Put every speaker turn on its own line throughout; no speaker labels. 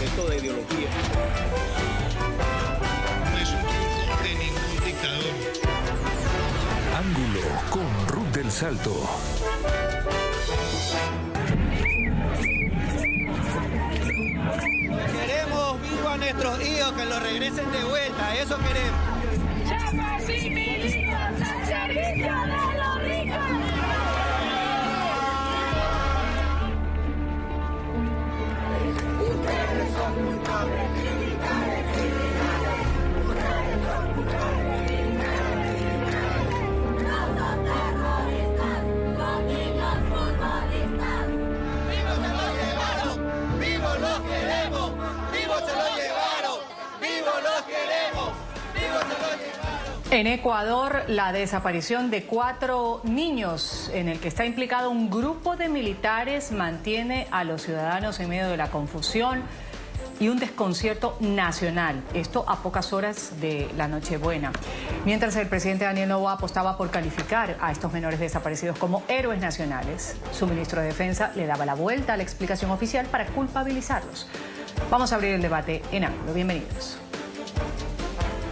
esto de ideología.
No es un triunfo de ningún dictador.
Ángulo con Ruth del Salto.
Queremos vivos a nuestros hijos, que los regresen de vuelta, eso queremos.
Chapas y milicos al servicio de los ricos. Ustedes son culpables, militares, criminales. Ustedes son culpables, militares, criminales. No son terroristas, son niños futbolistas.
¡Vivos se los llevaron! ¡Vivos los queremos! ¡Vivos se los llevaron! ¡Vivos los queremos! ¡Vivos se los llevaron!
En Ecuador, la desaparición de 4 niños en el que está implicado un grupo de militares mantiene a los ciudadanos en medio de la confusión y un desconcierto nacional. Esto a pocas horas de la Nochebuena. Mientras el presidente Daniel Noboa apostaba por calificar a estos menores desaparecidos como héroes nacionales, su ministro de Defensa le daba la vuelta a la explicación oficial para culpabilizarlos. Vamos a abrir el debate en Ángulo. Bienvenidos.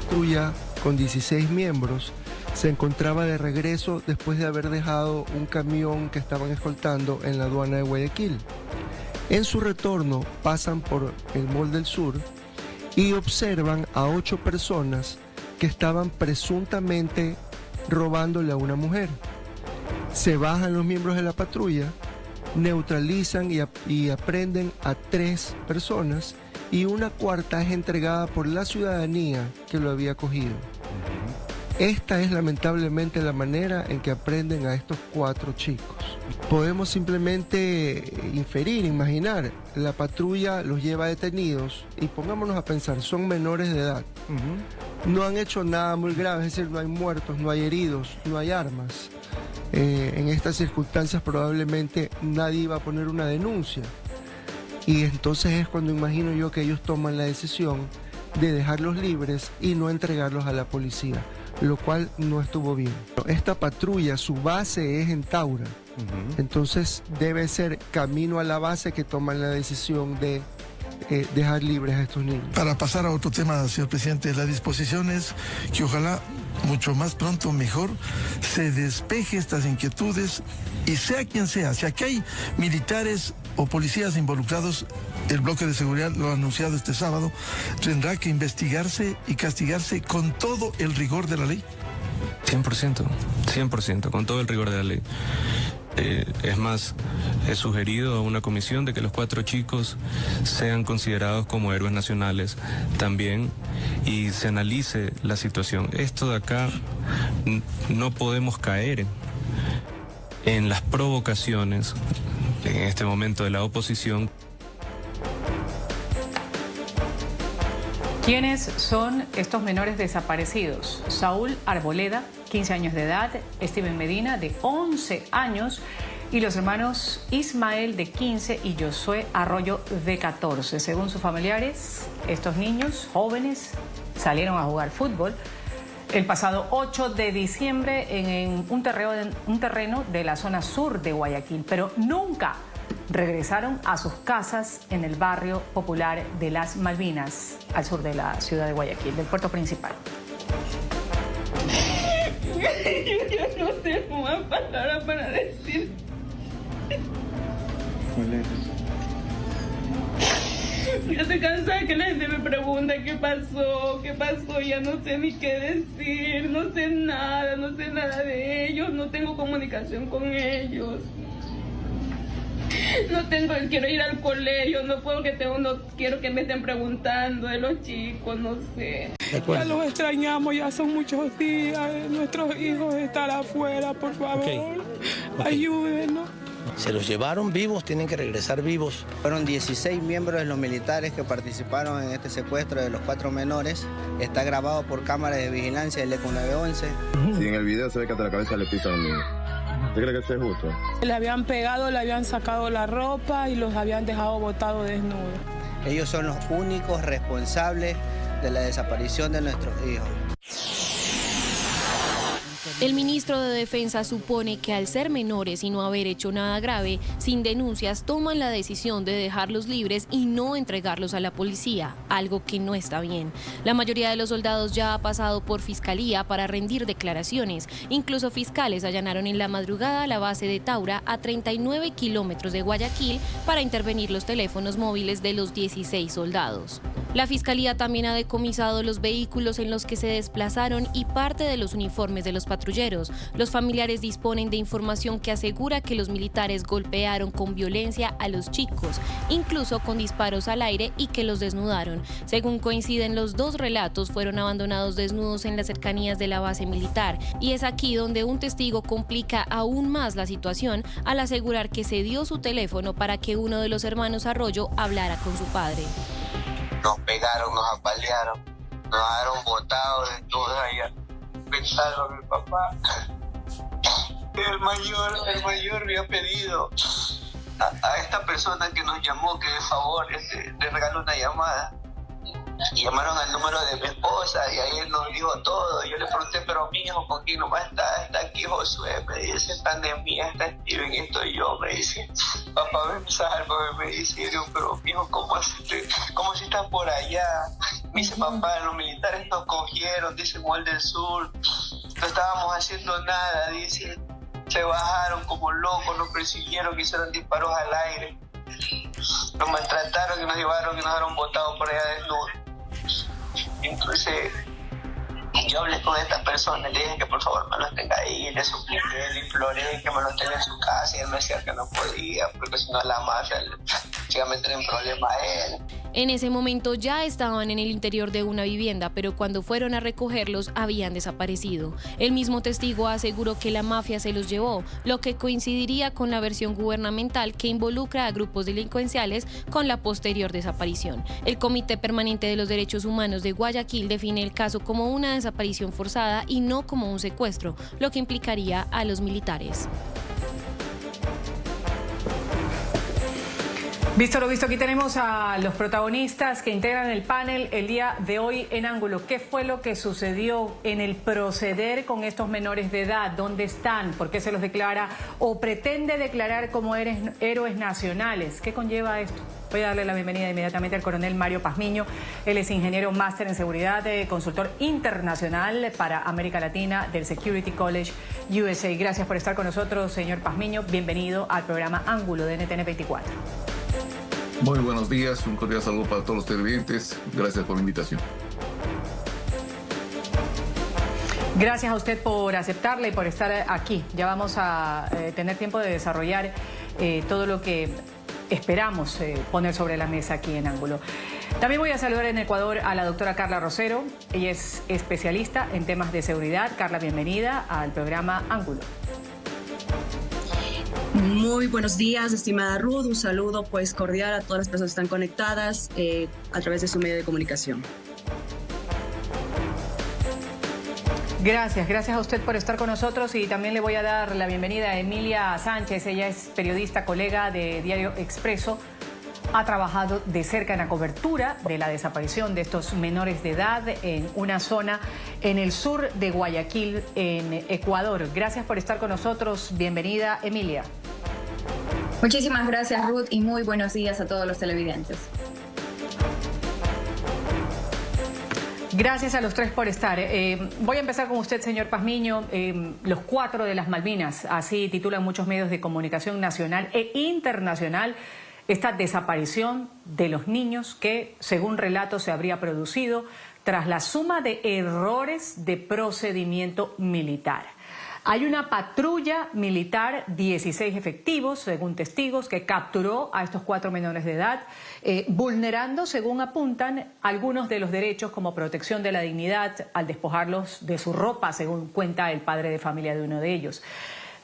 Patrulla con 16 miembros se encontraba de regreso después de haber dejado un camión que estaban escoltando en la aduana de Guayaquil. En su retorno pasan por el Mall del Sur y observan a 8 personas que estaban presuntamente robándole a una mujer. Se bajan los miembros de la patrulla, neutralizan y aprenden a 3 personas y una cuarta es entregada por la ciudadanía que lo había cogido. Esta es lamentablemente la manera en que aprenden a estos 4 chicos. Podemos simplemente inferir, imaginar, la patrulla los lleva detenidos y pongámonos a pensar, son menores de edad. No han hecho nada muy grave, es decir, no hay muertos, no hay heridos, no hay armas. En estas circunstancias probablemente nadie iba a poner una denuncia. Y entonces es cuando imagino yo que ellos toman la decisión de dejarlos libres y no entregarlos a la policía, lo cual no estuvo bien. Esta patrulla, su base es en Taura, entonces debe ser camino a la base que toman la decisión de dejar libres a estos niños.
Para pasar a otro tema, señor presidente, la disposición es que ojalá mucho más pronto, mejor, se despeje estas inquietudes y sea quien sea, si aquí hay militares o policías involucrados, el bloque de seguridad lo ha anunciado este sábado, tendrá que investigarse y castigarse con todo el rigor de la ley.
100%, con todo el rigor de la ley. Es más, he sugerido a una comisión de que los 4 chicos sean considerados como héroes nacionales también y se analice la situación. Esto de acá no podemos caer en las provocaciones en este momento de la oposición.
¿Quiénes son estos menores desaparecidos? Saúl Arboleda, 15 años de edad, Steven Medina, de 11 años, y los hermanos Ismael, de 15, y Josué Arroyo, de 14. Según sus familiares, estos niños jóvenes salieron a jugar fútbol el pasado 8 de diciembre en un terreno de la zona sur de Guayaquil, pero nunca regresaron a sus casas en el barrio popular de Las Malvinas, al sur de la ciudad de Guayaquil, del puerto principal.
Yo no tengo más palabras para decir. Ya estoy cansada que la gente me pregunta qué pasó, ya no sé ni qué decir, no sé nada de ellos, no tengo comunicación con ellos. Quiero ir al colegio, no puedo no quiero que me estén preguntando de los chicos, no sé.
Ya los extrañamos, ya son muchos días, nuestros hijos están afuera, por favor, ayúdenos.
Se los llevaron vivos, tienen que regresar vivos. Fueron 16 miembros de los militares que participaron en este secuestro de los 4 menores. Está grabado por cámara de vigilancia del ECO 911.
Sí, en el video se ve que hasta la cabeza le pisan a un niño. ¿Usted cree que eso es justo?
Le habían pegado, le habían sacado la ropa y los habían dejado botados desnudos.
Ellos son los únicos responsables de la desaparición de nuestros hijos.
El ministro de Defensa supone que al ser menores y no haber hecho nada grave, sin denuncias toman la decisión de dejarlos libres y no entregarlos a la policía, algo que no está bien. La mayoría de los soldados ya ha pasado por fiscalía para rendir declaraciones. Incluso fiscales allanaron en la madrugada la base de Taura a 39 kilómetros de Guayaquil para intervenir los teléfonos móviles de los 16 soldados. La fiscalía también ha decomisado los vehículos en los que se desplazaron y parte de los uniformes de los patrulleros. Los familiares disponen de información que asegura que los militares golpearon con violencia a los chicos, incluso con disparos al aire, y que los desnudaron. Según coinciden los dos relatos, fueron abandonados desnudos en las cercanías de la base militar, y es aquí donde un testigo complica aún más la situación al asegurar que se dio su teléfono para que uno de los hermanos Arroyo hablara con su padre.
Nos pegaron, nos apalearon, nos dejaron botados desnudos allá, pensando a mi papá. El mayor me ha pedido a esta persona que nos llamó que de favor le regaló una llamada. Y llamaron al número de mi esposa y ahí él nos dijo todo. Yo le pregunté, pero mi hijo, ¿con quién nomás está? Está aquí Josué, me dice, están de mí, está Steven, estoy yo, me dice. Papá, ven, sálvame, me dice. Yo digo, pero mi hijo, ¿cómo si estás por allá? Me dice, papá, los militares nos cogieron, dice Mol del Sur, no estábamos haciendo nada, dice. Se bajaron como locos, nos persiguieron, hicieron disparos al aire. Nos maltrataron y nos llevaron y nos dejaron botados por allá desnudos. Entonces, yo hablé con estas personas, le dije que por favor me los tenga ahí, le supliqué, le imploré que me los tenga en su casa, y él me decía que no podía, porque si no la mafia se iba a meter en problemas a él.
En ese momento ya estaban en el interior de una vivienda, pero cuando fueron a recogerlos habían desaparecido. El mismo testigo aseguró que la mafia se los llevó, lo que coincidiría con la versión gubernamental que involucra a grupos delincuenciales con la posterior desaparición. El Comité Permanente de los Derechos Humanos de Guayaquil define el caso como una desaparición forzada y no como un secuestro, lo que implicaría a los militares.
Visto lo visto, aquí tenemos a los protagonistas que integran el panel el día de hoy en Ángulo. ¿Qué fue lo que sucedió en el proceder con estos menores de edad? ¿Dónde están? ¿Por qué se los declara o pretende declarar como héroes nacionales? ¿Qué conlleva esto? Voy a darle la bienvenida inmediatamente al coronel Mario Pazmiño. Él es ingeniero máster en seguridad, consultor internacional para América Latina del Security College USA. Gracias por estar con nosotros, señor Pazmiño. Bienvenido al programa Ángulo de NTN 24.
Muy buenos días, un cordial saludo para todos los televidentes. Gracias por la invitación.
Gracias a usted por aceptarla y por estar aquí. Ya vamos a tener tiempo de desarrollar todo lo que esperamos poner sobre la mesa aquí en Ángulo. También voy a saludar en Ecuador a la doctora Carla Rosero. Ella es especialista en temas de seguridad. Carla, bienvenida al programa Ángulo.
Muy buenos días, estimada Ruth. Un saludo pues cordial a todas las personas que están conectadas a través de su medio de comunicación.
Gracias a usted por estar con nosotros, y también le voy a dar la bienvenida a Emilia Sánchez. Ella es periodista, colega de Diario Expreso. Ha trabajado de cerca en la cobertura de la desaparición de estos menores de edad en una zona en el sur de Guayaquil, en Ecuador. Gracias por estar con nosotros. Bienvenida, Emilia.
Muchísimas gracias, Ruth, y muy buenos días a todos los televidentes.
Gracias a los tres por estar. Voy a empezar con usted, señor Pazmiño. Los 4 de las Malvinas, así titulan muchos medios de comunicación nacional e internacional esta desaparición de los niños que, según relatos, se habría producido tras la suma de errores de procedimiento militar. Hay una patrulla militar, 16 efectivos, según testigos, que capturó a estos 4 menores de edad, vulnerando, según apuntan, algunos de los derechos como protección de la dignidad al despojarlos de su ropa, según cuenta el padre de familia de uno de ellos.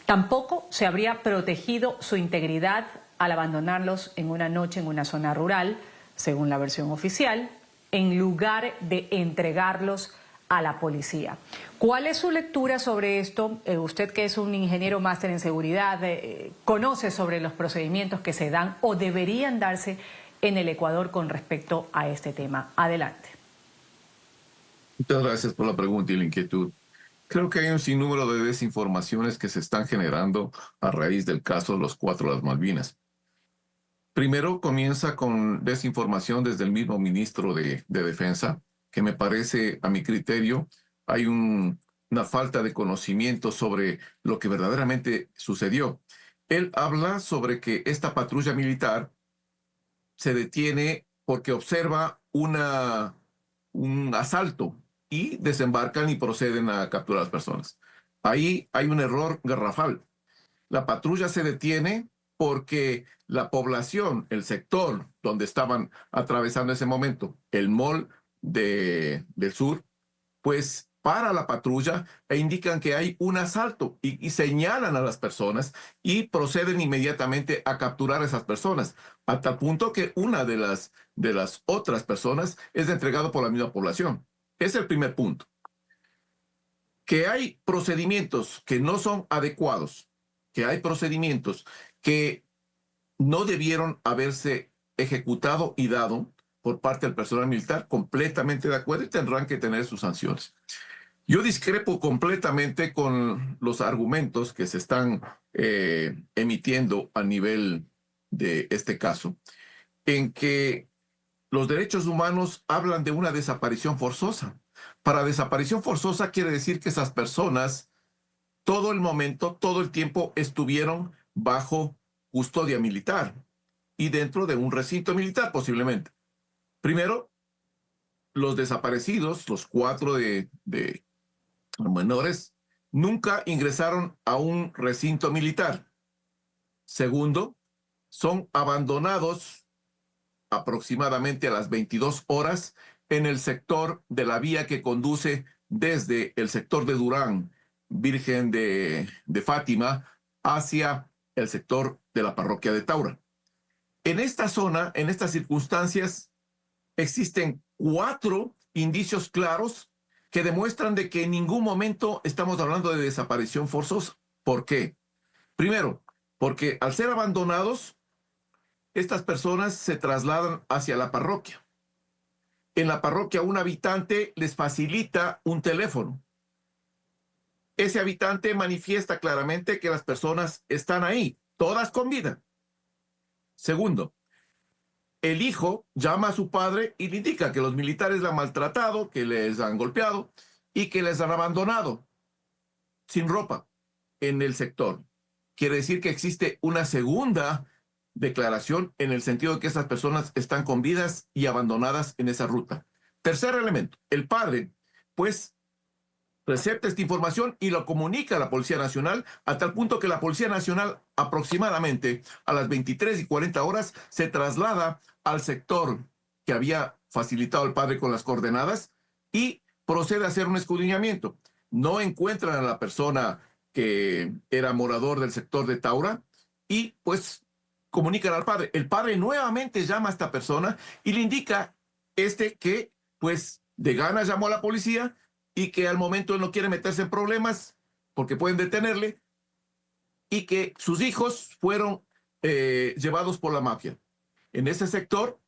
Tampoco se habría protegido su integridad al abandonarlos en una noche en una zona rural, según la versión oficial, en lugar de entregarlos a la policía. ¿Cuál es su lectura sobre esto? Usted, que es un ingeniero máster en seguridad, conoce sobre los procedimientos que se dan o deberían darse en el Ecuador con respecto a este tema. Adelante.
Muchas gracias por la pregunta y la inquietud. Creo que hay un sinnúmero de desinformaciones que se están generando a raíz del caso de los 4 de las Malvinas. Primero comienza con desinformación desde el mismo ministro de Defensa, que me parece, a mi criterio, hay una falta de conocimiento sobre lo que verdaderamente sucedió. Él habla sobre que esta patrulla militar se detiene porque observa un asalto y desembarcan y proceden a capturar a las personas. Ahí hay un error garrafal. La patrulla se detiene porque la población, el sector donde estaban atravesando ese momento, el mall del sur, pues para la patrulla e indican que hay un asalto y señalan a las personas y proceden inmediatamente a capturar a esas personas, hasta el punto que una de las otras personas es entregada por la misma población. Es el primer punto. Que hay procedimientos que no son adecuados, que hay procedimientos que no debieron haberse ejecutado y dado por parte del personal militar, completamente de acuerdo, y tendrán que tener sus sanciones. Yo discrepo completamente con los argumentos que se están emitiendo a nivel de este caso, en que los derechos humanos hablan de una desaparición forzosa. Para desaparición forzosa quiere decir que esas personas todo el momento, todo el tiempo estuvieron bajo custodia militar y dentro de un recinto militar posiblemente. Primero, los desaparecidos, los 4 de menores, nunca ingresaron a un recinto militar. Segundo, son abandonados aproximadamente a las 22 horas en el sector de la vía que conduce desde el sector de Durán, Virgen de Fátima, hacia el sector de la parroquia de Taura. En esta zona, en estas circunstancias, existen 4 indicios claros que demuestran de que en ningún momento estamos hablando de desaparición forzosa. ¿Por qué? Primero, porque al ser abandonados, estas personas se trasladan hacia la parroquia. En la parroquia un habitante les facilita un teléfono. Ese habitante manifiesta claramente que las personas están ahí, todas con vida. Segundo, el hijo llama a su padre y le indica que los militares la han maltratado, que les han golpeado y que les han abandonado sin ropa en el sector. Quiere decir que existe una segunda declaración en el sentido de que esas personas están con vidas y abandonadas en esa ruta. Tercer elemento, el padre, pues, recepta esta información y lo comunica a la Policía Nacional, a tal punto que la Policía Nacional aproximadamente a las 23:40 se traslada al sector que había facilitado el padre con las coordenadas y procede a hacer un escudriñamiento. No encuentran a la persona que era morador del sector de Taura y pues comunican al padre. El padre nuevamente llama a esta persona y le indica que pues de ganas llamó a la policía y que al momento él no quiere meterse en problemas porque pueden detenerle y que sus hijos fueron llevados por la mafia. En ese sector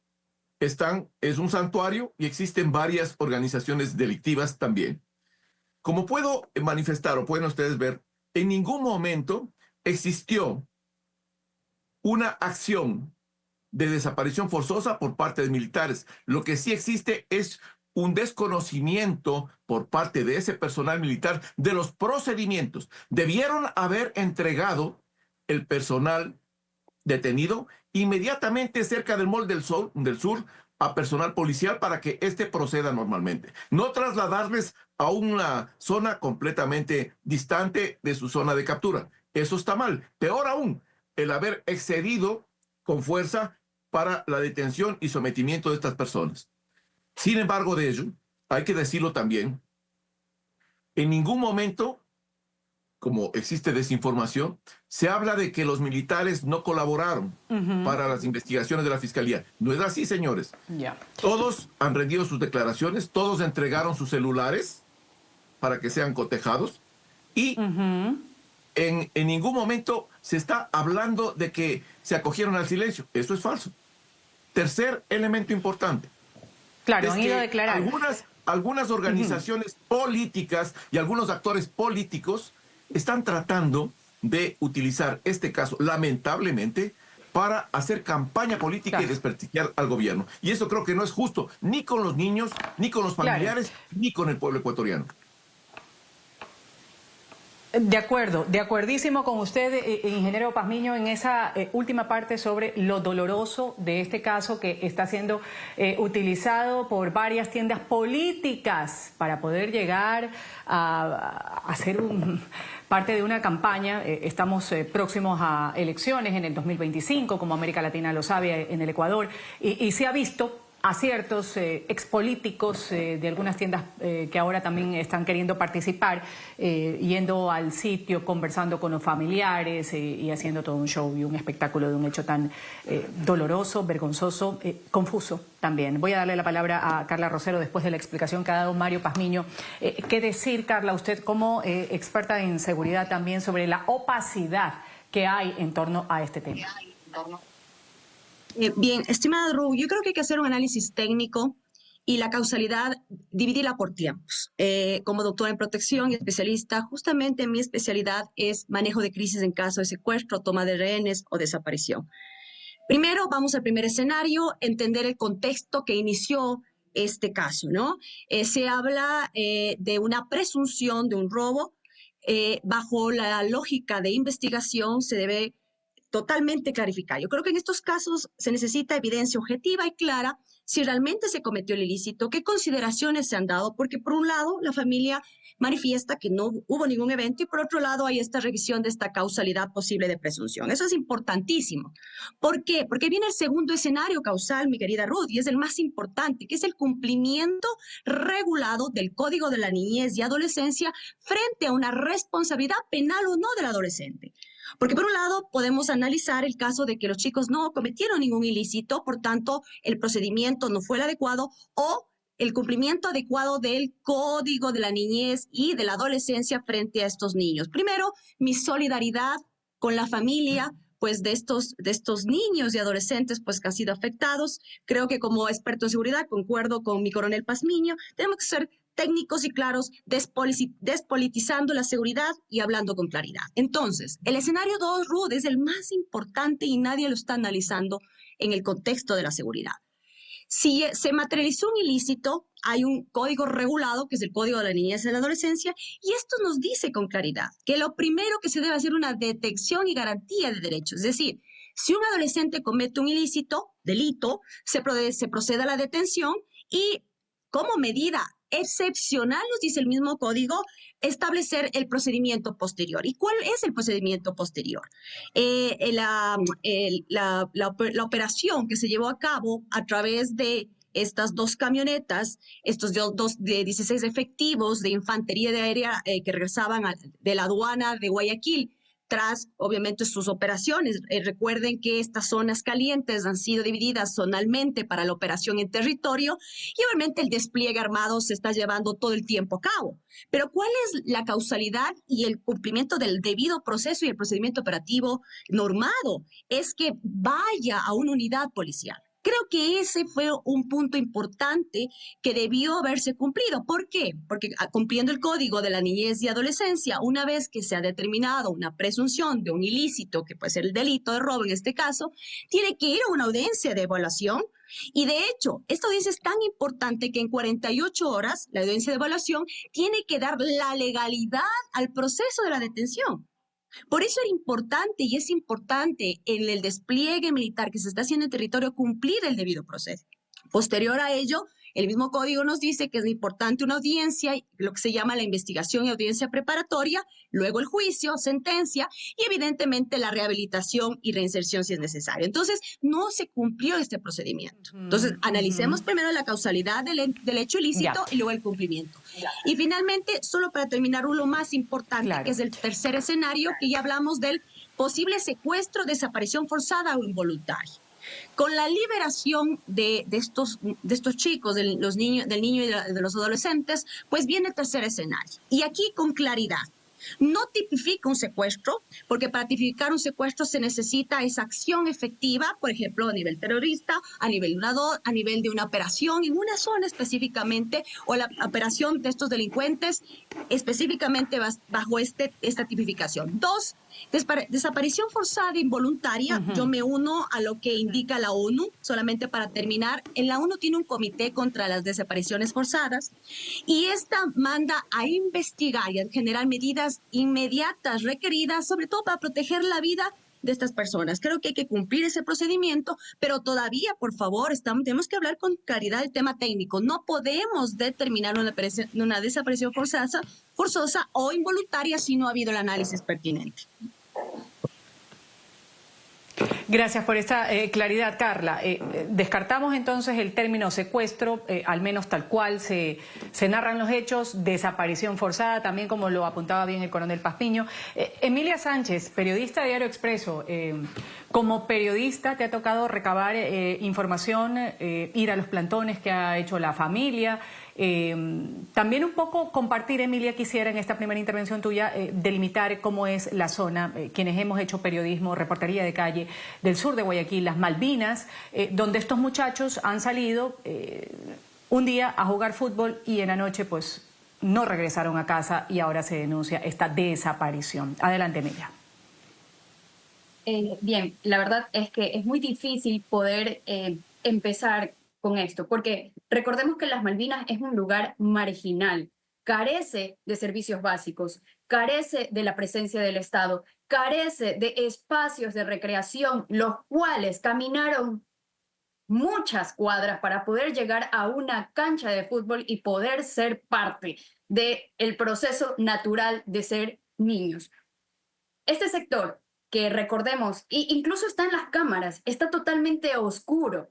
es un santuario y existen varias organizaciones delictivas también. Como puedo manifestar o pueden ustedes ver, en ningún momento existió una acción de desaparición forzosa por parte de militares. Lo que sí existe es un desconocimiento por parte de ese personal militar de los procedimientos. Debieron haber entregado el personal detenido inmediatamente cerca del Mall del Sur a personal policial para que éste proceda normalmente. No trasladarles a una zona completamente distante de su zona de captura. Eso está mal. Peor aún, el haber excedido con fuerza para la detención y sometimiento de estas personas. Sin embargo de ello, hay que decirlo también, en ningún momento, como existe desinformación, se habla de que los militares no colaboraron para las investigaciones de la Fiscalía. No es así, señores. Todos han rendido sus declaraciones, todos entregaron sus celulares para que sean cotejados y en ningún momento se está hablando de que se acogieron al silencio. Eso es falso. Tercer elemento importante.
Claro, han ido a declarar.
algunas organizaciones políticas y algunos actores políticos están tratando de utilizar este caso, lamentablemente, para hacer campaña política y desprestigiar al gobierno. Y eso creo que no es justo, ni con los niños, ni con los familiares, ni con el pueblo ecuatoriano.
De acuerdo, de acuerdísimo con usted, ingeniero Pazmiño, en esa última parte sobre lo doloroso de este caso que está siendo utilizado por varias tiendas políticas para poder llegar a hacer parte de una campaña. Estamos próximos a elecciones en el 2025, como América Latina lo sabe, en el Ecuador, y se ha visto a ciertos expolíticos de algunas tiendas que ahora también están queriendo participar, yendo al sitio, conversando con los familiares y haciendo todo un show y un espectáculo de un hecho tan doloroso, vergonzoso, confuso también. Voy a darle la palabra a Carla Rosero después de la explicación que ha dado Mario Pazmiño. ¿Qué decir, Carla, usted como experta en seguridad también sobre la opacidad que hay en torno a este tema?
Bien, estimada Ru, yo creo que hay que hacer un análisis técnico y la causalidad, dividirla por tiempos. Como doctora en protección y especialista, justamente mi especialidad es manejo de crisis en caso de secuestro, toma de rehenes o desaparición. Primero, vamos al primer escenario, entender el contexto que inició este caso, ¿no? Se habla de una presunción de un robo. Bajo la lógica de investigación se debe totalmente clarificar. Yo creo que en estos casos se necesita evidencia objetiva y clara si realmente se cometió el ilícito, qué consideraciones se han dado, porque por un lado la familia manifiesta que no hubo ningún evento y por otro lado hay esta revisión de esta causalidad posible de presunción. Eso es importantísimo. ¿Por qué? Porque viene el segundo escenario causal, mi querida Ruth, y es el más importante, que es el cumplimiento regulado del Código de la Niñez y Adolescencia frente a una responsabilidad penal o no del adolescente. Porque por un lado podemos analizar el caso de que los chicos no cometieron ningún ilícito, por tanto el procedimiento no fue el adecuado, o el cumplimiento adecuado del Código de la Niñez y de la Adolescencia frente a estos niños. Primero, mi solidaridad con la familia pues de estos niños y adolescentes pues que han sido afectados. Creo que como experto en seguridad concuerdo con mi coronel Pazmiño, tenemos que ser técnicos y claros, despolitizando la seguridad y hablando con claridad. Entonces, el escenario 2, Ruth, es el más importante y nadie lo está analizando en el contexto de la seguridad. Si se materializó un ilícito, hay un código regulado, que es el Código de la Niñez y la Adolescencia, y esto nos dice con claridad que lo primero que se debe hacer es una detección y garantía de derechos. Es decir, si un adolescente comete un ilícito, delito, se procede a la detención y como medida excepcional, nos dice el mismo código, establecer el procedimiento posterior. ¿Y cuál es el procedimiento posterior? La operación que se llevó a cabo a través de estas dos camionetas, estos dos de 16 efectivos de infantería de aérea que regresaban de la aduana de Guayaquil, tras, obviamente, sus operaciones. Recuerden que estas zonas calientes han sido divididas zonalmente para la operación en territorio y, obviamente, el despliegue armado se está llevando todo el tiempo a cabo. Pero, ¿cuál es la causalidad y el cumplimiento del debido proceso y el procedimiento operativo normado? Es que vaya a una unidad policial. Creo que ese fue un punto importante que debió haberse cumplido. ¿Por qué? Porque cumpliendo el Código de la Niñez y Adolescencia, una vez que se ha determinado una presunción de un ilícito, que puede ser el delito de robo en este caso, tiene que ir a una audiencia de evaluación. Y de hecho, esta audiencia es tan importante que en 48 horas, la audiencia de evaluación tiene que dar la legalidad al proceso de la detención. Por eso era importante y es importante en el despliegue militar que se está haciendo en territorio cumplir el debido proceso. Posterior a ello, el mismo código nos dice que es importante una audiencia, lo que se llama la investigación y audiencia preparatoria, luego el juicio, sentencia y evidentemente la rehabilitación y reinserción si es necesario. Entonces, no se cumplió este procedimiento. Entonces, analicemos primero la causalidad del hecho ilícito y luego el cumplimiento. Y finalmente, solo para terminar, lo más importante, que es el tercer escenario, que ya hablamos del posible secuestro, desaparición forzada o involuntaria. Con la liberación de estos chicos, del niño y de los adolescentes, pues viene el tercer escenario. Y aquí con claridad, No tipifica un secuestro, porque para tipificar un secuestro se necesita esa acción efectiva, por ejemplo, a nivel terrorista, a nivel a nivel de una operación en una zona específicamente, o la operación de estos delincuentes específicamente bajo esta tipificación. 2, desaparición forzada involuntaria. Yo me uno a lo que indica la ONU, solamente para terminar. En la ONU tiene un comité contra las desapariciones forzadas y esta manda a investigar y a generar medidas inmediatas requeridas, sobre todo para proteger la vida de estas personas. Creo que hay que cumplir ese procedimiento, pero todavía, por favor, tenemos que hablar con claridad del tema técnico. No podemos determinar una desaparición forzosa o involuntaria si no ha habido el análisis pertinente.
Gracias por esta claridad, Carla. Descartamos entonces el término secuestro, al menos tal cual se narran los hechos, desaparición forzada, también como lo apuntaba bien el coronel Pazmiño. Emilia Sánchez, periodista de Diario Expreso, como periodista te ha tocado recabar información, ir a los plantones que ha hecho la familia. También un poco compartir, Emilia, quisiera en esta primera intervención tuya delimitar cómo es la zona, quienes hemos hecho periodismo, reportería de calle del sur de Guayaquil, las Malvinas, donde estos muchachos han salido un día a jugar fútbol y en la noche pues no regresaron a casa y ahora se denuncia esta desaparición. Adelante, Emilia.
Bien, la verdad es que es muy difícil poder empezar con esto, porque recordemos que las Malvinas es un lugar marginal, carece de servicios básicos, carece de la presencia del Estado, carece de espacios de recreación, los cuales caminaron muchas cuadras para poder llegar a una cancha de fútbol y poder ser parte del proceso natural de ser niños. Este sector, que recordemos, incluso está en las cámaras, está totalmente oscuro,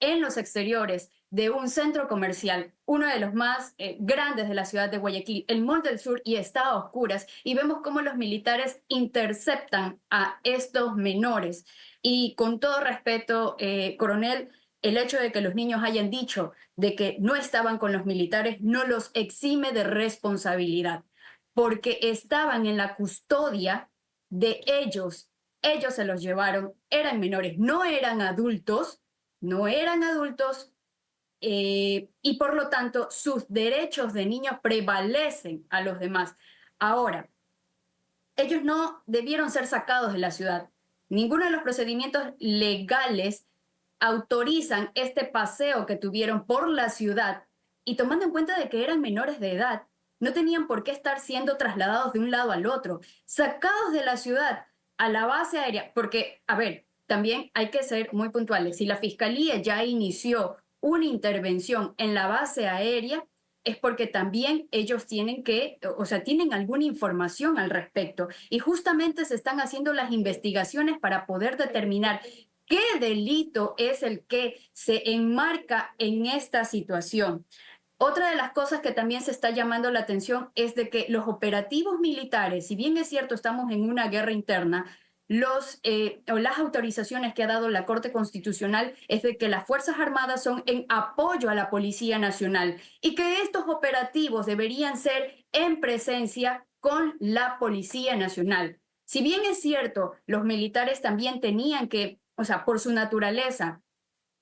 en los exteriores de un centro comercial, uno de los más grandes de la ciudad de Guayaquil, el Mall del Sur, y está a oscuras, y vemos cómo los militares interceptan a estos menores. Y con todo respeto, coronel, el hecho de que los niños hayan dicho de que no estaban con los militares no los exime de responsabilidad, porque estaban en la custodia de ellos se los llevaron, eran menores, no eran adultos, y por lo tanto sus derechos de niños prevalecen a los demás. Ahora, ellos no debieron ser sacados de la ciudad. Ninguno de los procedimientos legales autorizan este paseo que tuvieron por la ciudad, y tomando en cuenta de que eran menores de edad, no tenían por qué estar siendo trasladados de un lado al otro, sacados de la ciudad a la base aérea, porque, a ver, también hay que ser muy puntuales. Si la Fiscalía ya inició una intervención en la base aérea, es porque también ellos tienen tienen alguna información al respecto. Y justamente se están haciendo las investigaciones para poder determinar qué delito es el que se enmarca en esta situación. Otra de las cosas que también se está llamando la atención es de que los operativos militares, si bien es cierto estamos en una guerra interna, las autorizaciones que ha dado la Corte Constitucional es de que las Fuerzas Armadas son en apoyo a la Policía Nacional y que estos operativos deberían ser en presencia con la Policía Nacional. Si bien es cierto, los militares también tenían que, por su naturaleza,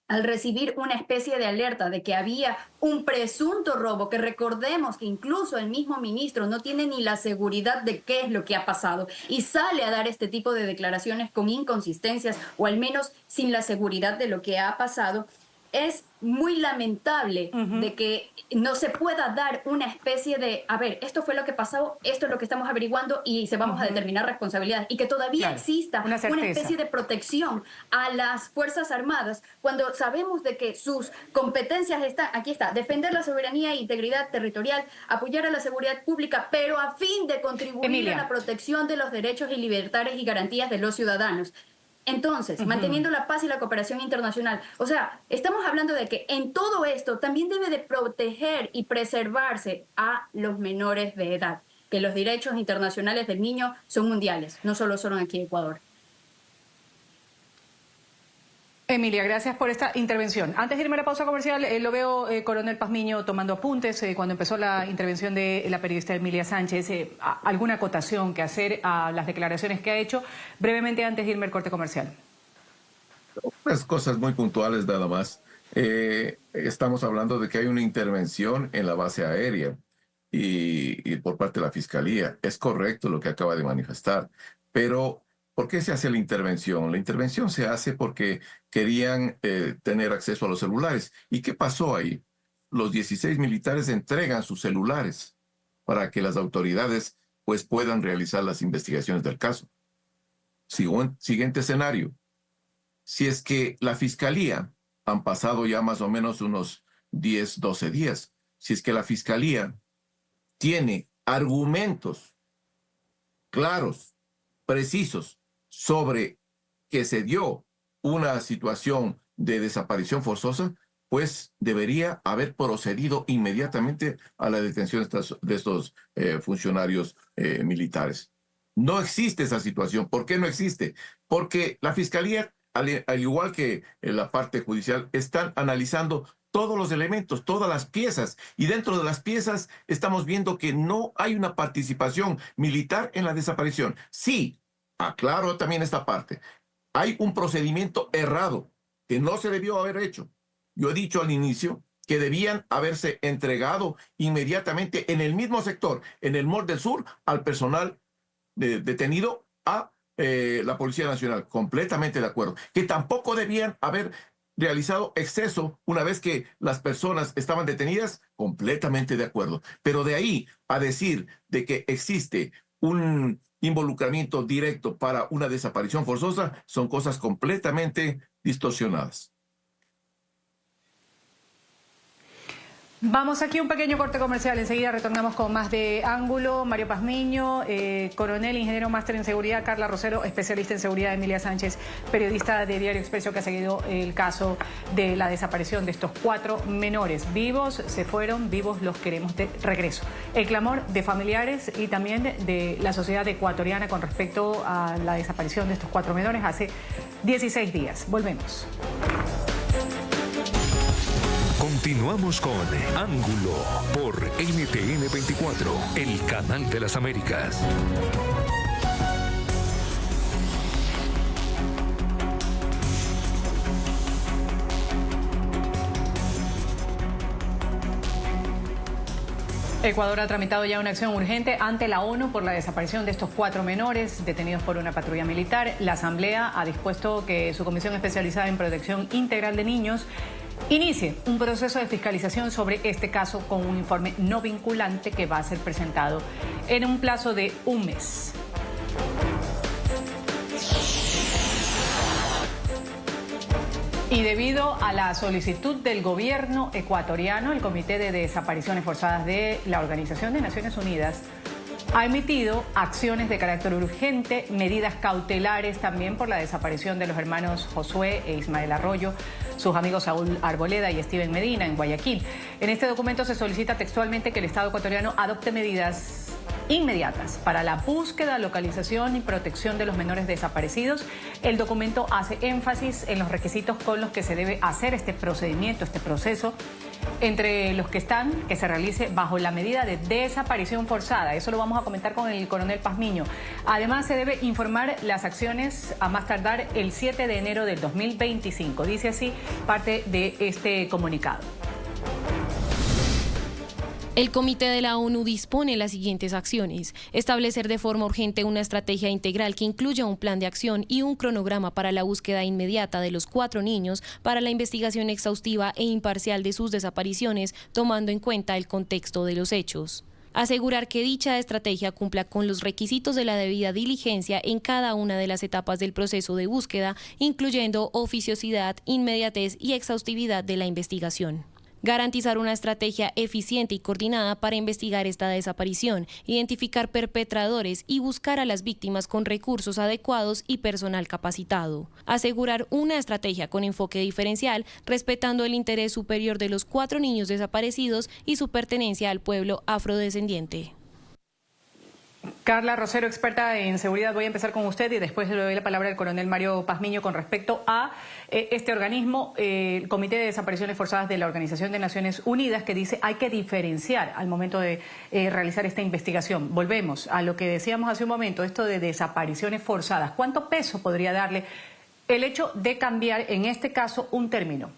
al recibir una especie de alerta de que había un presunto robo, que recordemos que incluso el mismo ministro no tiene ni la seguridad de qué es lo que ha pasado y sale a dar este tipo de declaraciones con inconsistencias o al menos sin la seguridad de lo que ha pasado, es muy lamentable de que no se pueda dar una especie de, a ver, esto fue lo que pasó, esto es lo que estamos averiguando y se vamos a determinar responsabilidades, y que todavía exista una especie de protección a las Fuerzas Armadas cuando sabemos de que sus competencias están, aquí está, defender la soberanía e integridad territorial, apoyar a la seguridad pública, pero a fin de contribuir a la protección de los derechos y libertades y garantías de los ciudadanos. Entonces, manteniendo la paz y la cooperación internacional. O sea, estamos hablando de que en todo esto también debe de proteger y preservarse a los menores de edad, que los derechos internacionales del niño son mundiales, no solo son aquí en Ecuador.
Emilia, gracias por esta intervención. Antes de irme a la pausa comercial, lo veo, coronel Pazmiño, tomando apuntes cuando empezó la intervención de la periodista Emilia Sánchez. ¿Alguna acotación que hacer a las declaraciones que ha hecho? Brevemente, antes de irme al corte comercial.
Unas cosas muy puntuales nada más. Estamos hablando de que hay una intervención en la base aérea y por parte de la Fiscalía. Es correcto lo que acaba de manifestar, pero ¿por qué se hace la intervención? La intervención se hace porque querían tener acceso a los celulares. ¿Y qué pasó ahí? Los 16 militares entregan sus celulares para que las autoridades pues, puedan realizar las investigaciones del caso. Siguiente escenario. Si es que la Fiscalía, han pasado ya más o menos unos 10, 12 días, si es que la Fiscalía tiene argumentos claros, precisos, sobre que se dio una situación de desaparición forzosa, pues debería haber procedido inmediatamente a la detención de estos funcionarios militares. No existe esa situación. ¿Por qué no existe? Porque la Fiscalía, al igual que la parte judicial, están analizando todos los elementos, todas las piezas, y dentro de las piezas estamos viendo que no hay una participación militar en la desaparición. Sí, aclaro también esta parte. Hay un procedimiento errado que no se debió haber hecho. Yo he dicho al inicio que debían haberse entregado inmediatamente en el mismo sector, en el Mall del Sur, al personal detenido, a la Policía Nacional. Completamente de acuerdo. Que tampoco debían haber realizado exceso una vez que las personas estaban detenidas. Completamente de acuerdo. Pero de ahí a decir de que existe un involucramiento directo para una desaparición forzosa, son cosas completamente distorsionadas.
Vamos aquí a un pequeño corte comercial, enseguida retornamos con más de Ángulo. Mario Pazmiño, coronel, ingeniero máster en seguridad, Carla Rosero, especialista en seguridad, Emilia Sánchez, periodista de Diario Expreso, que ha seguido el caso de la desaparición de estos 4 menores. Vivos se fueron, vivos los queremos de regreso. El clamor de familiares y también de la sociedad ecuatoriana con respecto a la desaparición de estos 4 menores hace 16 días. Volvemos.
Continuamos con Ángulo por NTN 24, el canal de las Américas.
Ecuador ha tramitado ya una acción urgente ante la ONU por la desaparición de estos 4 menores detenidos por una patrulla militar. La Asamblea ha dispuesto que su comisión especializada en protección integral de niños inicie un proceso de fiscalización sobre este caso con un informe no vinculante que va a ser presentado en un plazo de un mes. Y debido a la solicitud del gobierno ecuatoriano, el Comité de Desapariciones Forzadas de la Organización de Naciones Unidas ha emitido acciones de carácter urgente, medidas cautelares también por la desaparición de los hermanos Josué e Ismael Arroyo, sus amigos Saúl Arboleda y Steven Medina en Guayaquil. En este documento se solicita textualmente que el Estado ecuatoriano adopte medidas inmediatas para la búsqueda, localización y protección de los menores desaparecidos. El documento hace énfasis en los requisitos con los que se debe hacer este procedimiento, este proceso, entre los que están que se realice bajo la medida de desaparición forzada. Eso lo vamos a comentar con el coronel Pazmiño. Además, se debe informar las acciones a más tardar el 7 de enero del 2025. Dice así parte de este comunicado.
El Comité de la ONU dispone las siguientes acciones: establecer de forma urgente una estrategia integral que incluya un plan de acción y un cronograma para la búsqueda inmediata de los 4 niños, para la investigación exhaustiva e imparcial de sus desapariciones, tomando en cuenta el contexto de los hechos. Asegurar que dicha estrategia cumpla con los requisitos de la debida diligencia en cada una de las etapas del proceso de búsqueda, incluyendo oficiosidad, inmediatez y exhaustividad de la investigación. Garantizar una estrategia eficiente y coordinada para investigar esta desaparición, identificar perpetradores y buscar a las víctimas con recursos adecuados y personal capacitado. Asegurar una estrategia con enfoque diferencial, respetando el interés superior de los 4 niños desaparecidos y su pertenencia al pueblo afrodescendiente.
Carla Rosero, experta en seguridad, voy a empezar con usted y después le doy la palabra al coronel Mario Pazmiño con respecto a este organismo, el Comité de Desapariciones Forzadas de la Organización de Naciones Unidas, que dice hay que diferenciar al momento de realizar esta investigación. Volvemos a lo que decíamos hace un momento, esto de desapariciones forzadas. ¿Cuánto peso podría darle el hecho de cambiar, en este caso, un término?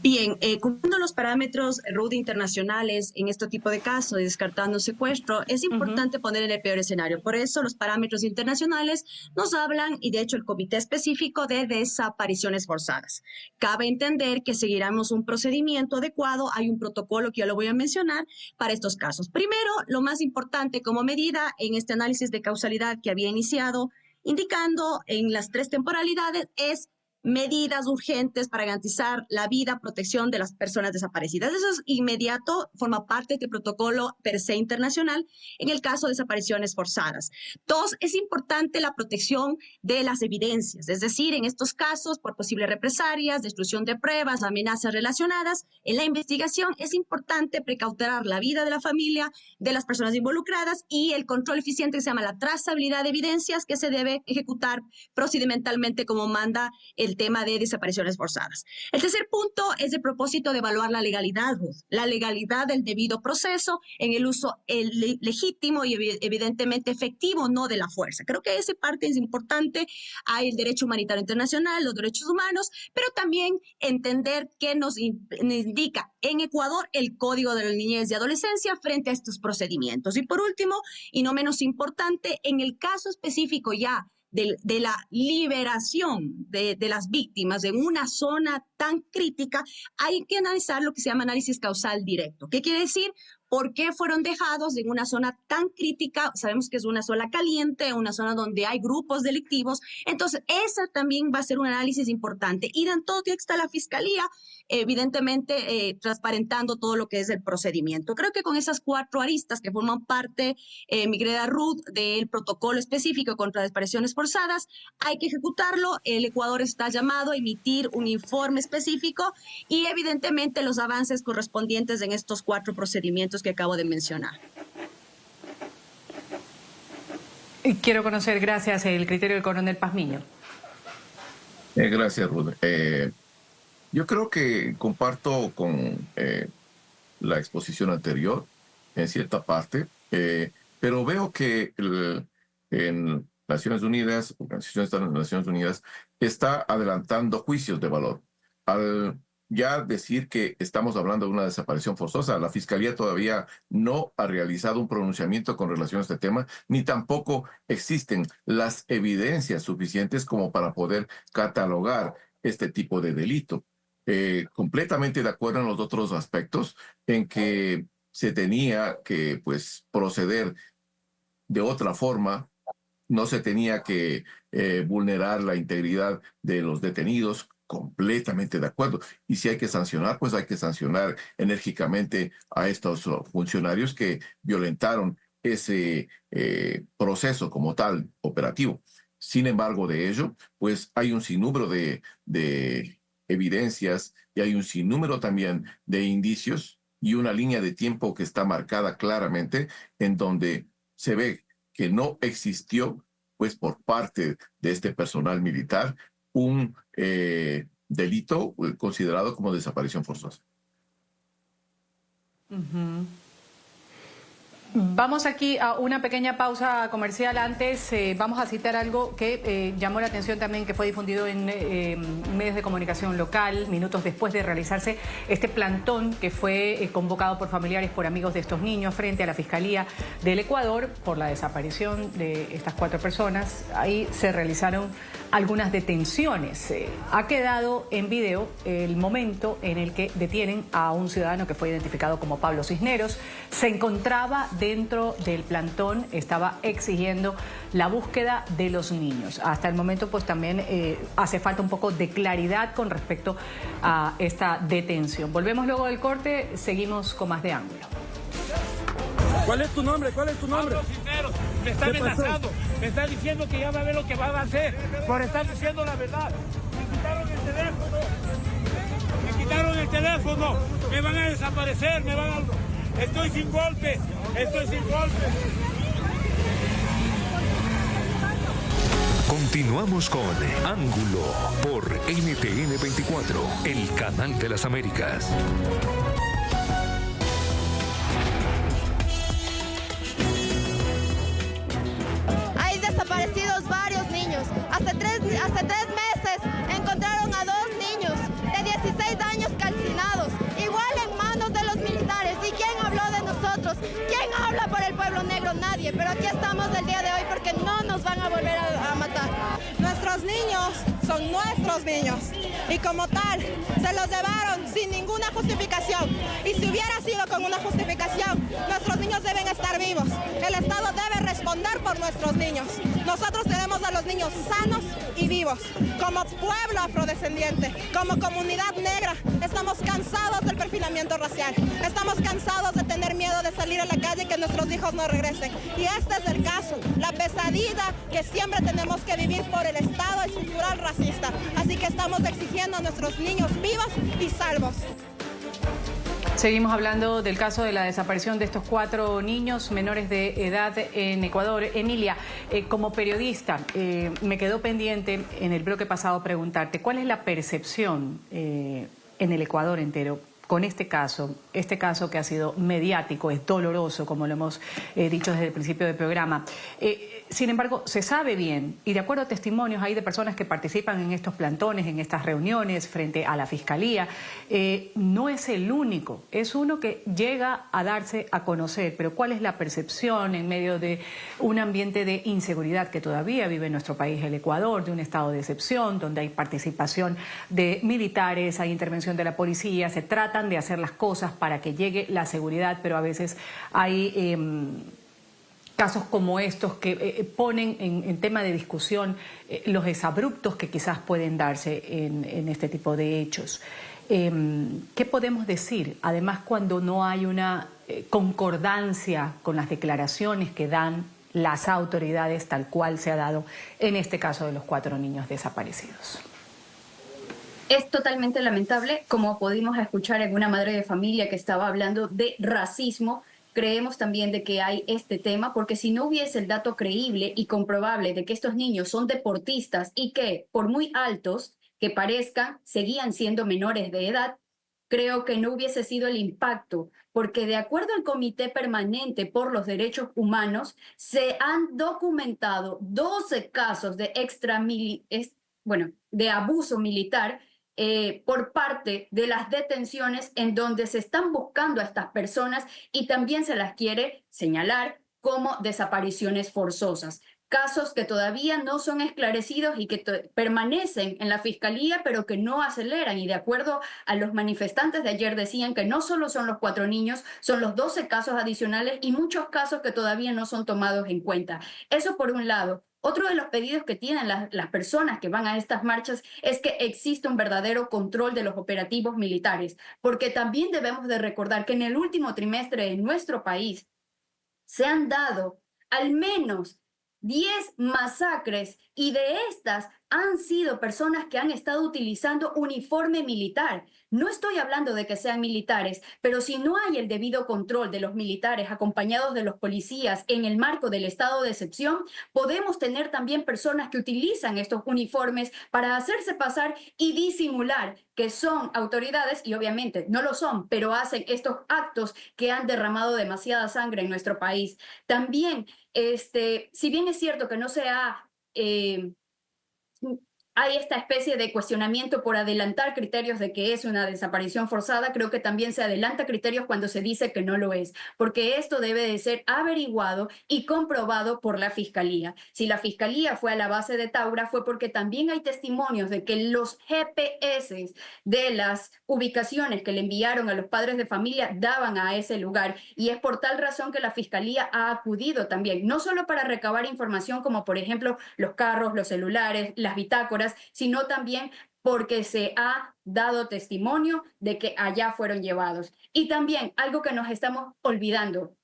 Bien, cumpliendo los parámetros RUD internacionales en este tipo de casos, descartando secuestro, es importante poner en el peor escenario. Por eso los parámetros internacionales nos hablan, y de hecho el comité específico, de desapariciones forzadas. Cabe entender que seguiremos un procedimiento adecuado, hay un protocolo que yo lo voy a mencionar para estos casos. Primero, lo más importante como medida en este análisis de causalidad que había iniciado, indicando en las 3 temporalidades, es medidas urgentes para garantizar la vida, protección de las personas desaparecidas. Eso es inmediato, forma parte de este protocolo per se internacional en el caso de desapariciones forzadas. 2, es importante la protección de las evidencias, es decir, en estos casos, por posibles represalias, destrucción de pruebas, amenazas relacionadas, en la investigación es importante precautelar la vida de la familia, de las personas involucradas y el control eficiente que se llama la trazabilidad de evidencias que se debe ejecutar procedimentalmente como manda el tema de desapariciones forzadas. El tercer punto es el propósito de evaluar la legalidad, Ruth, la legalidad del debido proceso en el uso legítimo y evidentemente efectivo, no de la fuerza. Creo que esa parte es importante. Hay el derecho humanitario internacional, los derechos humanos, pero también entender qué nos indica en Ecuador el Código de la Niñez y Adolescencia frente a estos procedimientos. Y por último, y no menos importante, en el caso específico ya de la liberación de las víctimas en una zona tan crítica, hay que analizar lo que se llama análisis causal directo. ¿Qué quiere decir? ¿Por qué fueron dejados en una zona tan crítica? Sabemos que es una zona caliente, una zona donde hay grupos delictivos. Entonces, esa también va a ser un análisis importante. Y en todo está la Fiscalía, evidentemente, transparentando todo lo que es el procedimiento. Creo que con esas 4 aristas que forman parte, mi querida Ruth, del protocolo específico contra desapariciones forzadas, hay que ejecutarlo. El Ecuador está llamado a emitir un informe específico y, evidentemente, los avances correspondientes en estos 4 procedimientos que acabo de mencionar.
Quiero conocer, gracias, el criterio del coronel Pazmiño.
Gracias, Ruth. Yo creo que comparto con la exposición anterior en cierta parte, pero veo que en Naciones Unidas, Organización de las Naciones Unidas, está adelantando juicios de valor. Al ya decir que estamos hablando de una desaparición forzosa, la Fiscalía todavía no ha realizado un pronunciamiento con relación a este tema, ni tampoco existen las evidencias suficientes como para poder catalogar este tipo de delito. Completamente de acuerdo en los otros aspectos, en que se tenía que proceder de otra forma, no se tenía que vulnerar la integridad de los detenidos. Completamente de acuerdo. Y si hay que sancionar, pues hay que sancionar enérgicamente a estos funcionarios que violentaron ese proceso como tal operativo. Sin embargo, de ello, pues hay un sinnúmero de evidencias y hay un sinnúmero también de indicios y una línea de tiempo que está marcada claramente en donde se ve que no existió, pues por parte de este personal militar, un delito considerado como desaparición forzosa.
Vamos aquí a una pequeña pausa comercial. Antes vamos a citar algo que llamó la atención también, que fue difundido en medios de comunicación local, minutos después de realizarse este plantón que fue convocado por familiares, por amigos de estos niños, frente a la Fiscalía del Ecuador por la desaparición de estas 4 personas. Ahí se realizaron algunas detenciones. Ha quedado en video el momento en el que detienen a un ciudadano que fue identificado como Pablo Cisneros. Se encontraba dentro del plantón, estaba exigiendo la búsqueda de los niños. Hasta el momento, pues también hace falta un poco de claridad con respecto a esta detención. Volvemos luego del corte, seguimos con más de Ángulo.
¿Cuál es tu nombre? ¿Cuál es tu nombre?
Pablo Cisneros, me está amenazando, me está diciendo que ya va a ver lo que van a hacer por estar diciendo la verdad. Me quitaron el teléfono, me van a desaparecer, estoy sin golpes, Esto es sin golpe.
Continuamos con Ángulo por NTN 24, el canal de las Américas.
Hay desaparecidos varios niños. Hace tres meses encontraron a 2 niños de 16 años calcinados, igual en manos de los militares. ¿Y quién habló de nosotros? ¿Quién habla por el pueblo negro? Nadie. Pero aquí estamos el día de hoy porque no nos van a volver a matar.
Nuestros niños son nuestros niños y como tal se los llevaron sin ninguna justificación. Y si hubiera sido con una justificación, nuestros niños deben estar vivos. El Estado debe responder por nuestros niños. Nosotros tenemos a los niños sanos y vivos. Como pueblo afrodescendiente, como comunidad negra, estamos cansados del perfilamiento racial. Estamos cansados de tener miedo de salir a la calle y que nuestros hijos no regresen. Y este es el caso, la pesadilla que siempre tenemos que vivir por el Estado estructural racista. Así que estamos exigiendo a nuestros niños vivos y salvos.
Seguimos hablando del caso de la desaparición de estos 4 niños menores de edad en Ecuador. Emilia, como periodista, me quedó pendiente en el bloque pasado preguntarte cuál es la percepción en el Ecuador entero con este caso que ha sido mediático, es doloroso, como lo hemos dicho desde el principio del programa. Sin embargo, se sabe bien, y de acuerdo a testimonios hay de personas que participan en estos plantones, en estas reuniones frente a la Fiscalía, no es el único, es uno que llega a darse a conocer, pero ¿cuál es la percepción en medio de un ambiente de inseguridad que todavía vive en nuestro país, el Ecuador, de un estado de excepción, donde hay participación de militares, hay intervención de la policía, se tratan de hacer las cosas para que llegue la seguridad, pero a veces hay casos como estos que ponen en tema de discusión los exabruptos que quizás pueden darse en este tipo de hechos. ¿Qué podemos decir? Además, cuando no hay una concordancia con las declaraciones que dan las autoridades, tal cual se ha dado en este caso de los 4 niños desaparecidos.
Es totalmente lamentable, como pudimos escuchar en una madre de familia que estaba hablando de racismo. Creemos también de que hay este tema, porque si no hubiese el dato creíble y comprobable de que estos niños son deportistas y que, por muy altos que parezcan, seguían siendo menores de edad, creo que no hubiese sido el impacto, porque de acuerdo al Comité Permanente por los Derechos Humanos, se han documentado 12 casos de de abuso militar por parte de las detenciones en donde se están buscando a estas personas y también se las quiere señalar como desapariciones forzosas. Casos que todavía no son esclarecidos y que permanecen en la Fiscalía, pero que no aceleran. Y de acuerdo a los manifestantes de ayer decían que no solo son los 4 niños, son los 12 casos adicionales y muchos casos que todavía no son tomados en cuenta. Eso por un lado. Otro de los pedidos que tienen las personas que van a estas marchas es que exista un verdadero control de los operativos militares, porque también debemos de recordar que en el último trimestre de nuestro país se han dado al menos 10 masacres y de estas han sido personas que han estado utilizando uniforme militar. No estoy hablando de que sean militares, pero si no hay el debido control de los militares acompañados de los policías en el marco del estado de excepción, podemos tener también personas que utilizan estos uniformes para hacerse pasar y disimular que son autoridades y obviamente no lo son, pero hacen estos actos que han derramado demasiada sangre en nuestro país. También, si bien es cierto que no se ha hay esta especie de cuestionamiento por adelantar criterios de que es una desaparición forzada, creo que también se adelanta criterios cuando se dice que no lo es, porque esto debe de ser averiguado y comprobado por la Fiscalía. Si la Fiscalía fue a la base de Taura fue porque también hay testimonios de que los GPS de las ubicaciones que le enviaron a los padres de familia daban a ese lugar, y es por tal razón que la Fiscalía ha acudido también, no solo para recabar información como por ejemplo los carros, los celulares, las bitácoras, sino también porque se ha dado testimonio de que allá fueron llevados. Y también algo que nos estamos olvidando,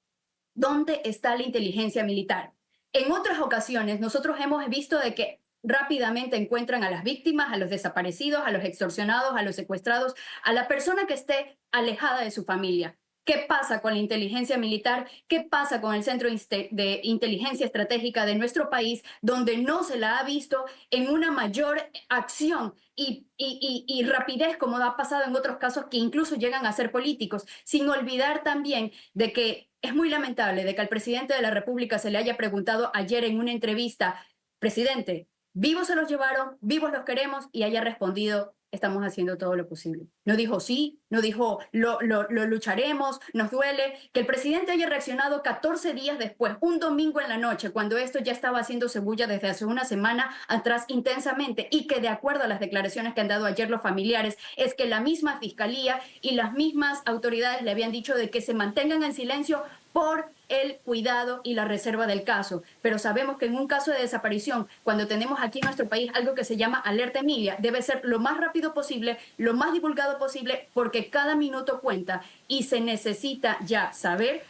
¿dónde está la inteligencia militar? En otras ocasiones nosotros hemos visto de que rápidamente encuentran a las víctimas, a los desaparecidos, a los extorsionados, a los secuestrados, a la persona que esté alejada de su familia. ¿Qué pasa con la inteligencia militar? ¿Qué pasa con el Centro de Inteligencia Estratégica de nuestro país, donde no se la ha visto en una mayor acción y rapidez, como ha pasado en otros casos que incluso llegan a ser políticos? Sin olvidar también de que es muy lamentable de que al presidente de la República se le haya preguntado ayer en una entrevista, presidente, vivos se los llevaron, vivos los queremos, y haya respondido, estamos haciendo todo lo posible. No dijo sí, no dijo lo lucharemos, nos duele. Que el presidente haya reaccionado 14 días después, un domingo en la noche, cuando esto ya estaba haciéndose bulla desde hace una semana atrás intensamente, y que de acuerdo a las declaraciones que han dado ayer los familiares, es que la misma fiscalía y las mismas autoridades le habían dicho de que se mantengan en silencio por el cuidado y la reserva del caso. Pero sabemos que en un caso de desaparición, cuando tenemos aquí en nuestro país algo que se llama alerta Emilia, debe ser lo más rápido posible, lo más divulgado posible, porque cada minuto cuenta y se necesita ya saber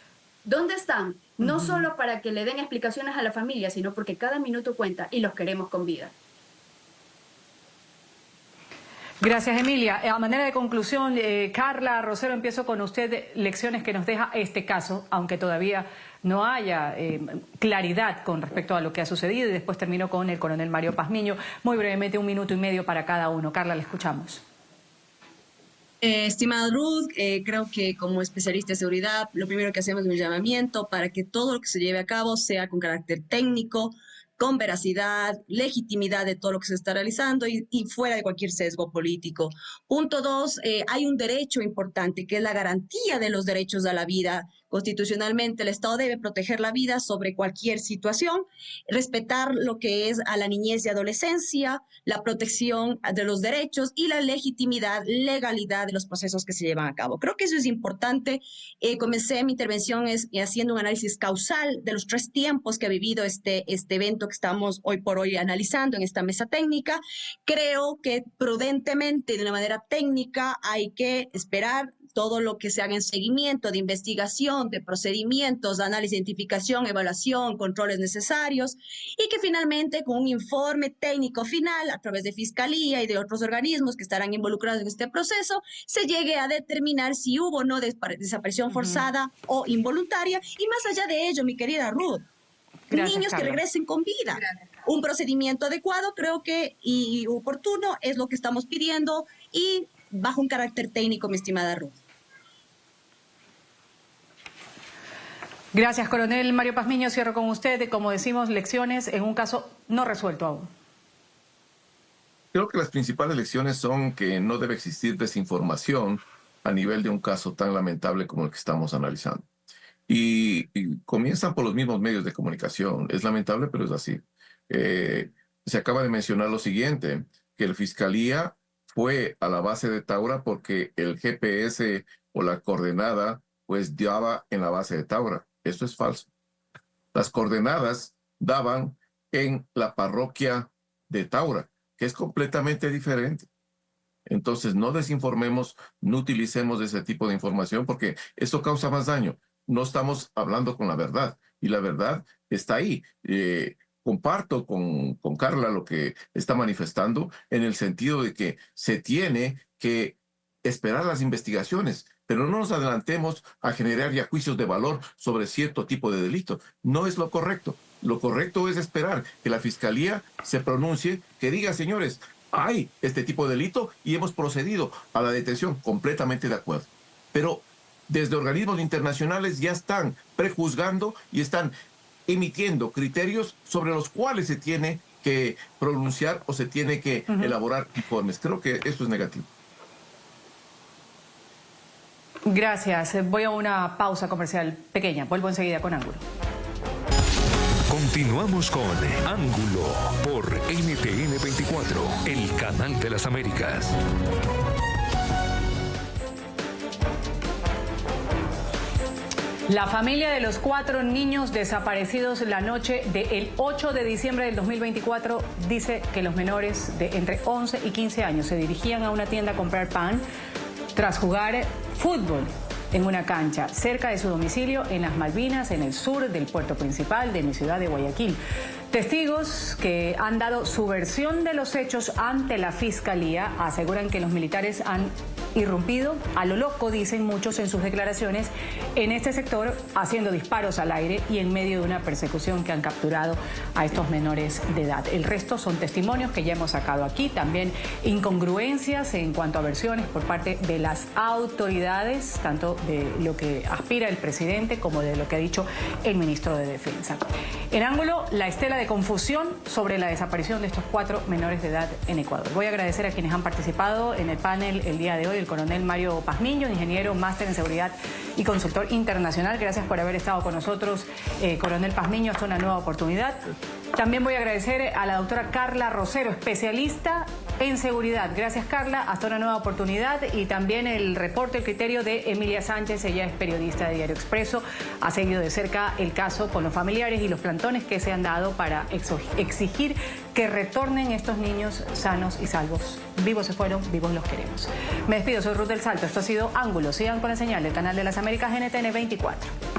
dónde están, no solo para que le den explicaciones a la familia, sino porque cada minuto cuenta y los queremos con vida.
Gracias, Emilia. A manera de conclusión, Carla Rosero, empiezo con usted. Lecciones que nos deja este caso, aunque todavía no haya claridad con respecto a lo que ha sucedido, y después termino con el coronel Mario Pazmiño. Muy brevemente, 1 minuto y medio para cada uno. Carla, le escuchamos.
Estimada Ruth, creo que como especialista de seguridad, lo primero que hacemos es un llamamiento para que todo lo que se lleve a cabo sea con carácter técnico, con veracidad, legitimidad de todo lo que se está realizando y fuera de cualquier sesgo político. Punto 2, hay un derecho importante que es la garantía de los derechos a la vida. Constitucionalmente, el Estado debe proteger la vida sobre cualquier situación, respetar lo que es a la niñez y adolescencia, la protección de los derechos y la legitimidad, legalidad de los procesos que se llevan a cabo. Creo que eso es importante. Comencé mi intervención haciendo un análisis causal de los 3 tiempos que ha vivido este evento que estamos hoy por hoy analizando en esta mesa técnica. Creo que prudentemente, de una manera técnica, hay que esperar todo lo que se haga en seguimiento de investigación, de procedimientos, de análisis, identificación, evaluación, controles necesarios, y que finalmente con un informe técnico final a través de Fiscalía y de otros organismos que estarán involucrados en este proceso, se llegue a determinar si hubo o no desaparición forzada o involuntaria. Y más allá de ello, mi querida Ruth, gracias, niños Carla, que regresen con vida. Gracias. Un procedimiento adecuado, creo que, y oportuno, es lo que estamos pidiendo, y bajo un carácter técnico, mi estimada Ruth.
Gracias, coronel Mario Pazmiño. Cierro con usted. Como decimos, lecciones en un caso no resuelto aún.
Creo que las principales lecciones son que no debe existir desinformación a nivel de un caso tan lamentable como el que estamos analizando. Y comienzan por los mismos medios de comunicación. Es lamentable, pero es así. Se acaba de mencionar lo siguiente, que la Fiscalía fue a la base de Taura porque el GPS o la coordenada pues daba en la base de Taura. Eso es falso. Las coordenadas daban en la parroquia de Taura, que es completamente diferente. Entonces, no desinformemos, no utilicemos ese tipo de información porque eso causa más daño. No estamos hablando con la verdad y la verdad está ahí. Comparto con Carla lo que está manifestando en el sentido de que se tiene que esperar las investigaciones, pero no nos adelantemos a generar ya juicios de valor sobre cierto tipo de delito. No es lo correcto. Lo correcto es esperar que la Fiscalía se pronuncie, que diga, señores, hay este tipo de delito y hemos procedido a la detención, completamente de acuerdo. Pero desde organismos internacionales ya están prejuzgando y están emitiendo criterios sobre los cuales se tiene que pronunciar o se tiene que elaborar informes. Creo que eso es negativo.
Gracias. Voy a una pausa comercial pequeña. Vuelvo enseguida con Ángulo.
Continuamos con Ángulo por NTN 24, el canal de las Américas.
La familia de los 4 niños desaparecidos la noche del 8 de diciembre del 2024 dice que los menores de entre 11 y 15 años se dirigían a una tienda a comprar pan tras jugar fútbol en una cancha cerca de su domicilio en las Malvinas, en el sur del puerto principal de mi ciudad de Guayaquil. Testigos que han dado su versión de los hechos ante la Fiscalía aseguran que los militares han irrumpido a lo loco, dicen muchos en sus declaraciones, en este sector, haciendo disparos al aire y en medio de una persecución que han capturado a estos menores de edad. El resto son testimonios que ya hemos sacado aquí, también incongruencias en cuanto a versiones por parte de las autoridades, tanto de lo que aspira el presidente como de lo que ha dicho el ministro de Defensa. En ángulo, la estela de confusión sobre la desaparición de estos 4 menores de edad en Ecuador. Voy a agradecer a quienes han participado en el panel el día de hoy, el coronel Mario Pazmiño, ingeniero, máster en seguridad y consultor internacional. Gracias por haber estado con nosotros, coronel Pazmiño, hasta una nueva oportunidad. También voy a agradecer a la doctora Carla Rosero, especialista en seguridad. Gracias, Carla, hasta una nueva oportunidad. Y también el reporte, el criterio de Emilia Sánchez, ella es periodista de Diario Expreso, ha seguido de cerca el caso con los familiares y los plantones que se han dado para exigir que retornen estos niños sanos y salvos. Vivos se fueron, vivos los queremos. Me despido, soy Ruth del Salto, esto ha sido Ángulo. Sigan con la señal del Canal de las Américas NTN 24.